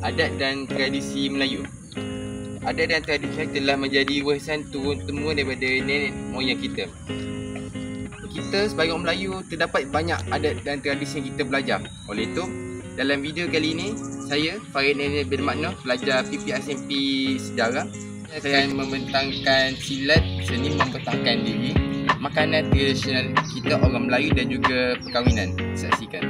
adat dan tradisi Melayu. Adat dan tradisi telah menjadi warisan turun-temurun daripada nenek moyang kita. Kita sebagai orang Melayu terdapat banyak adat dan tradisi yang kita belajar. Oleh itu, dalam video kali ini, saya Farid Daniel bin Makno, pelajar PPSMP Sejarah. Saya akan membentangkan silat seni membentangkan diri, makanan tradisional kita orang Melayu dan juga perkahwinan. Saksikan.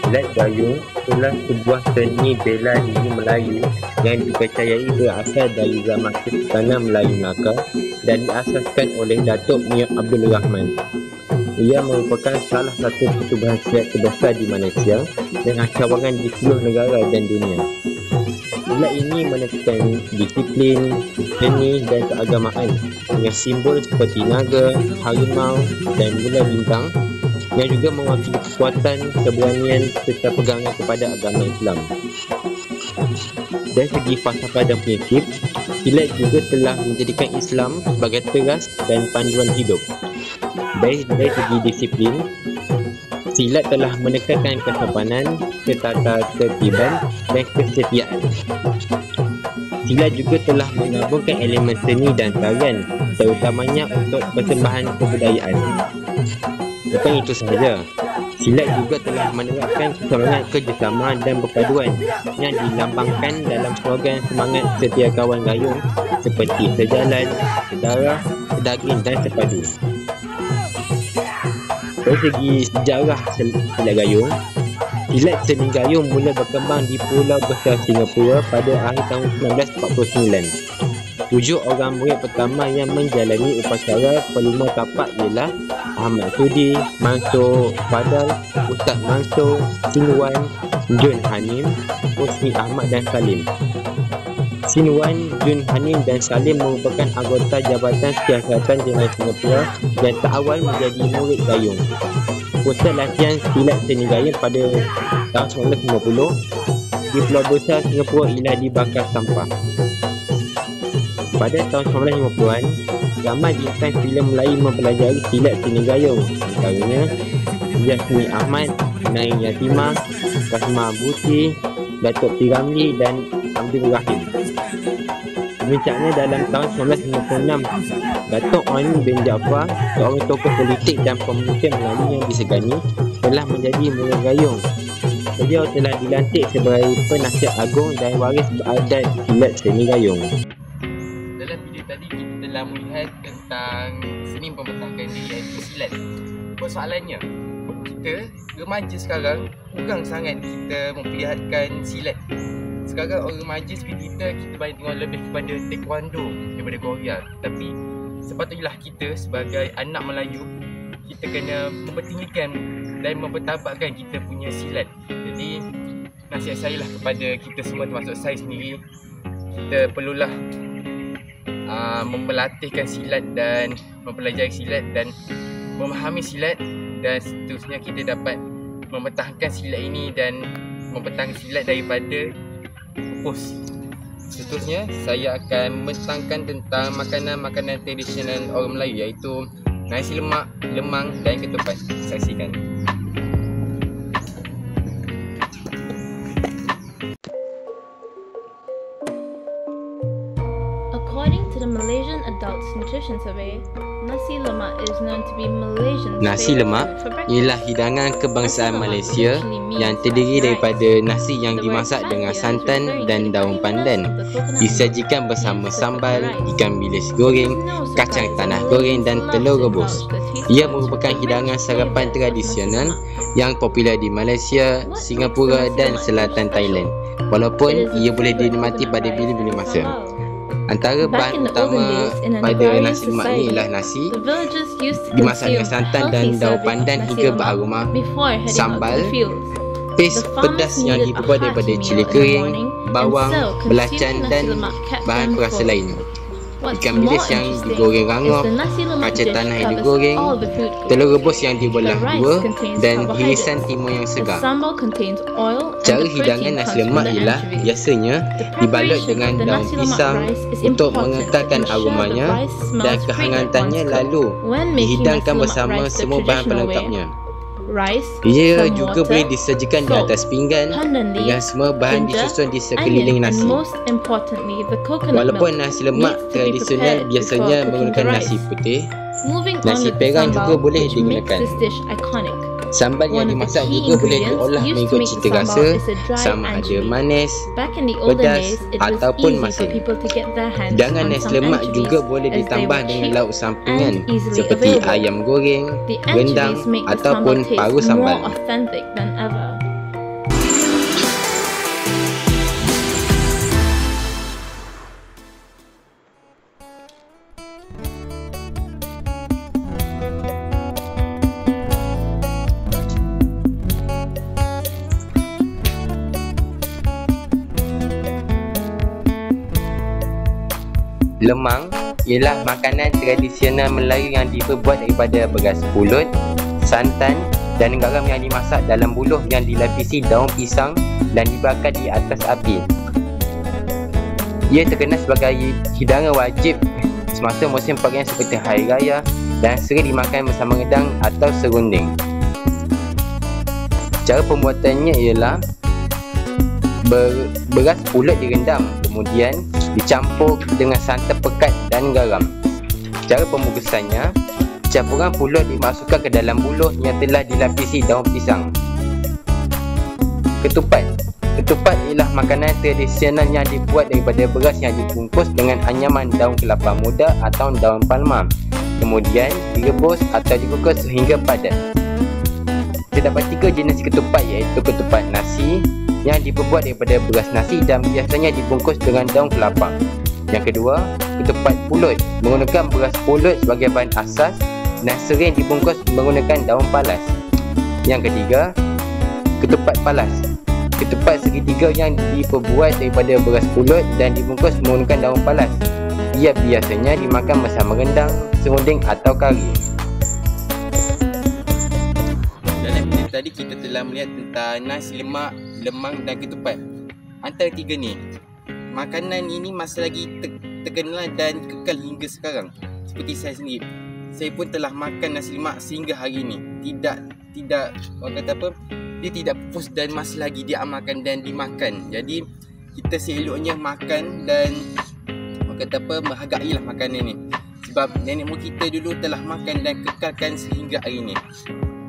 Silat gayung adalah sebuah seni bela diri Melayu yang dipercayai berasal dari zaman Kesultanan Melayu Melaka dan diasaskan oleh Datuk Mir Abdul Rahman. Ia merupakan salah satu pertubuhan silat terbesar di Malaysia dengan cawangan di seluruh negara dan dunia. Silat ini menekan disiplin, seni dan keagamaan dengan simbol seperti naga, harimau dan bulan bintang yang juga mewakili kekuatan, keberanian serta pegangan kepada agama Islam. Dari segi falsafah dan prinsip, silat juga telah menjadikan Islam sebagai teras dan panduan hidup. Dari segi disiplin, silat telah menekankan kesopanan, ketatatertiban dan kesetiaan. Silat juga telah menggabungkan elemen seni dan tarian, terutamanya untuk persembahan kebudayaan. Bukan itu sahaja, silat juga telah menerapkan keseluruhan kerjasama dan perpaduan yang dilambangkan dalam slogan semangat setia kawan gayung seperti sejalan, sedarah, sedaging dan sepadu. Dari segi sejarah silat gayung, silat seni gayung mula berkembang di Pulau Besar Singapura pada akhir tahun 1949. 7 orang murid pertama yang menjalani upacara pelima tapak ialah Ahmad Sudi, Mansur Fadal, Ustaz Mansur, Sin Wan, Jun Hanim, Husni Ahmad dan Salim. Sin Wan, Jun Hanim dan Salim merupakan anggota Jabatan Siasatan Jenayah Singapura yang terawal menjadi murid gayung. Pusat latihan silat seni gayung pada tahun 1950 di Pulau Besar Singapura ialah dibakar sampah. Pada tahun 1950-an, ramai bintang filem Melayu mempelajari silat seni gayung, antaranya Yasmi Ahmad, Naim Yatimah, Rahmah Buti, Datuk P. Ramli dan Abdul Rahim. Puncaknya dalam tahun 1956, Datuk Oni bin Jaafar, seorang tokoh politik dan pemimpin Melayu yang disegani, telah menjadi murid gayung. Beliau telah dilantik sebagai penasihat agung dan waris beradat silat seni gayung. Dalam video tadi kita telah melihat tentang seni membentangkan diri iaitu silat. Persoalannya, kita remaja sekarang kurang sangat kita memperlihatkan silat. Sekarang orang remaja seperti kita banyak tengok lebih kepada taekwondo daripada Korea. Tapi sepatutnya kita sebagai anak Melayu, kita kena mempertinggikan dan mempertabatkan kita punya silat. Jadi nasihat saya lah kepada kita semua termasuk saya sendiri, kita perlulah memelatihkan silat dan mempelajari silat dan memahami silat, dan seterusnya kita dapat mempertahankan silat ini dan mempertahankan silat daripada pupus. Seterusnya saya akan membentangkan tentang makanan-makanan tradisional orang Melayu iaitu nasi lemak, lemang dan ketupat. Saksikan. According to the Malaysian Adults Nutrition Survey, nasi lemak is known to be Malaysians' Nasi lemak ialah hidangan kebangsaan Malaysia yang terdiri daripada nasi yang dimasak dengan santan dan daun pandan, disajikan bersama sambal, ikan bilis goreng, kacang tanah goreng dan telur rebus. Ia merupakan hidangan sarapan tradisional yang popular di Malaysia, Singapura dan selatan Thailand, walaupun ia boleh dinikmati pada bila-bila masa. Antara bahan utama pada nasi lemak ni ialah nasi dimasak dengan santan dan daun pandan hingga beraroma, sambal, pes pedas yang dibuat daripada cili kering, bawang, belacan dan bahan perasa lainnya. What's ikan more bilis yang interesting digoreng is rangup, the nasi lemak kacang dish tanah yang covers digoreng, all the food telur groups. rebus yang dibelah The rice dua, contains dan carbohydrates. irisan timun yang The segar. sambal contains oil and Cara the hidangan protein nasi comes from lemak the ialah anchovies. biasanya The dibalut preparation dengan of the daun nasi lemak pisang rice is untuk important mengekalkan to ensure aromanya the rice smells dan fragrant kehangatannya, once cooked. lalu When making dihidangkan nasi lemak bersama rice the semua bahan traditional way, pelengkapnya. rice, Ia some juga water, boleh disajikan di salt, atas pinggan pandan dengan leaves, semua bahan ginger, disusun di onion, sekeliling and nasi. most importantly, the coconut Walaupun milk nasi lemak needs to be tradisional prepared biasanya before cooking menggunakan the nasi rice. putih, Moving on nasi with the perang juga sambal, boleh which makes digunakan. this dish iconic. Sambal yang One of the dimasak key juga boleh ingredients diolah used to mengikut make cita the sambal rasa, is a dried sama ada anchovy. manis, Back in the olden pedas, days, it was ataupun easy for masin. people to get their hands Hidangan on nasi some lemak anchovies juga boleh as they ditambah were dengan cheap lauk sampingan and easily seperti available. ayam goreng, The rendang anchovies make the ataupun sambal taste paru more sambal. authentic than ever. Lemang ialah makanan tradisional Melayu yang diperbuat daripada beras pulut, santan dan garam yang dimasak dalam buluh yang dilapisi daun pisang dan dibakar di atas api. Ia terkenal sebagai hidangan wajib semasa musim perayaan seperti Hari Raya dan sering dimakan bersama gedang atau serunding. Cara pembuatannya ialah beras pulut direndam, kemudian dicampur dengan santan pekat dan garam. Cara pembungkusannya, campuran pulut dimasukkan ke dalam buluh yang telah dilapisi daun pisang. Ketupat. Ketupat ialah makanan tradisional yang dibuat daripada beras yang dibungkus dengan anyaman daun kelapa muda atau daun palma. Kemudian direbus atau dikukus sehingga padat. Terdapat 3 jenis ketupat, iaitu ketupat nasi yang diperbuat daripada beras nasi dan biasanya dibungkus dengan daun kelapa. Yang kedua, ketupat pulut menggunakan beras pulut sebagai bahan asas dan sering dibungkus menggunakan daun palas. Yang ketiga, ketupat palas. Ketupat segitiga yang diperbuat daripada beras pulut dan dibungkus menggunakan daun palas. Ia biasanya dimakan bersama rendang, serunding atau kari. Dalam video tadi kita telah melihat tentang nasi lemak, lemang dan ketupat. Antara 3 ni, makanan ini masih lagi terkenal dan kekal hingga sekarang. Seperti saya sendiri, saya pun telah makan nasi lemak sehingga hari ini. Tidak orang kata apa, dia tidak pupus dan masih lagi diamalkan dan dimakan. Jadi kita seeloknya makan dan orang kata apa, menghargailah makanan ni. Sebab nenek moyang kita dulu telah makan dan kekalkan sehingga hari ini.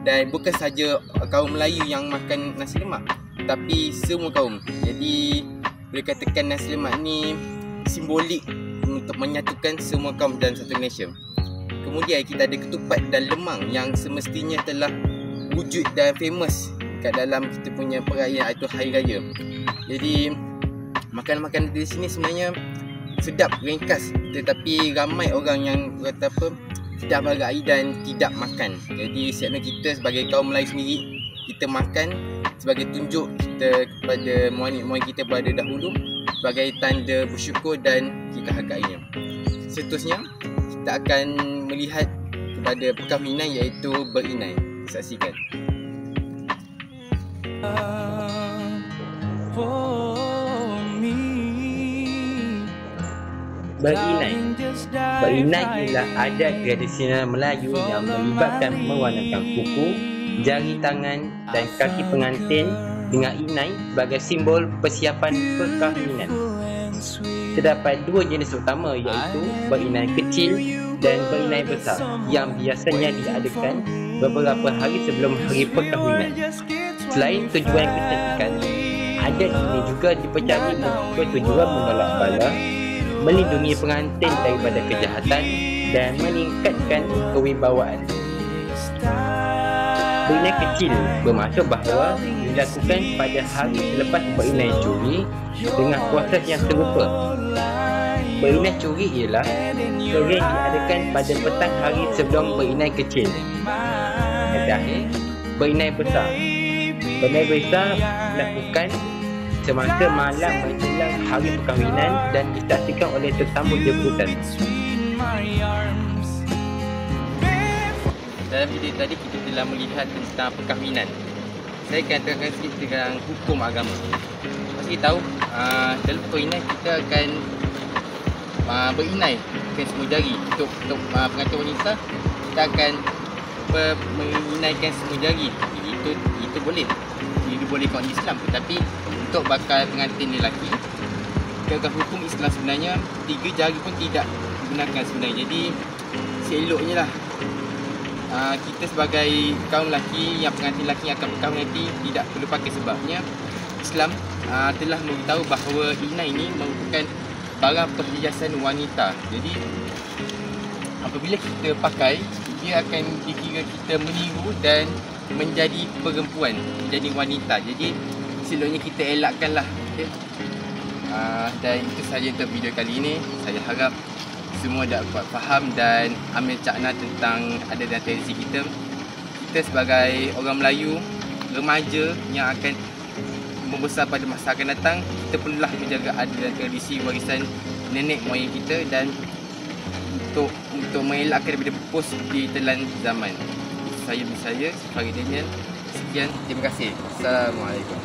Dan bukan saja kaum Melayu yang makan nasi lemak, tapi semua kaum. Jadi boleh katakan nasi lemak ni simbolik untuk menyatukan semua kaum dalam satu Malaysia. Kemudian kita ada ketupat dan lemang yang semestinya telah wujud dan famous kat dalam kita punya perayaan iaitu Hari Raya. Jadi makanan-makanan di sini sebenarnya sedap, ringkas, tetapi ramai orang yang kata apa, tidak menghargai dan tidak makan. Jadi sebenarnya kita sebagai kaum Melayu sendiri, kita makan sebagai tunjuk kita kepada moyang kita pada dahulu, sebagai tanda bersyukur dan kita hargainya. Seterusnya kita akan melihat kepada perkahwinan iaitu berinai. Saksikan. Berinai. Berinai ialah adat tradisional Melayu yang melibatkan mewarnakan kuku, jari tangan dan kaki pengantin dengan inai sebagai simbol persiapan perkahwinan. Terdapat 2 jenis utama, iaitu berinai kecil dan berinai besar yang biasanya diadakan beberapa hari sebelum hari perkahwinan. Selain tujuan kecantikan, adat ini juga dipercayai mempunyai tujuan menolak bala, melindungi pengantin daripada kejahatan dan meningkatkan kewibawaan. Berinai kecil bermaksud bahawa dilakukan pada hari selepas berinai curi dengan proses yang serupa. Berinai curi ialah sering diadakan pada petang hari sebelum berinai kecil. Dan terakhir, berinai besar. Berinai besar dilakukan semasa malam menjelang hari perkahwinan dan disaksikan oleh tetamu jemputan. Dalam video tadi kita telah melihat tentang perkahwinan. Saya akan terangkan sikit tentang hukum agama. Pasti tahu dalam perkahwinan kita akan berinai dengan semua jari. Untuk pengantin wanita kita akan menginaikan semua jari. Itu boleh. Itu boleh kat Islam. Tetapi untuk bakal pengantin lelaki, dalam hukum Islam sebenarnya 3 jari pun tidak digunakan sebenarnya. Jadi seeloknya lah kita sebagai kaum lelaki yang pengantin lelaki yang akan berkahwin nanti tidak perlu pakai, sebabnya Islam telah memberitahu bahawa inai ini merupakan barang perhiasan wanita. Jadi apabila kita pakai, dia akan dikira kita meniru dan menjadi perempuan, menjadi wanita. Jadi seloknya kita elakkanlah, okay? Dan itu sahaja untuk video kali ini. Saya harap semua dapat faham dan ambil cakna tentang adat dan tradisi kita. Kita sebagai orang Melayu, remaja yang akan membesar pada masa akan datang, kita perlulah menjaga adat dan tradisi warisan nenek moyang kita dan untuk mengelakkan daripada pupus di telan zaman. Saya Farid Daniel. Sekian, terima kasih. Assalamualaikum.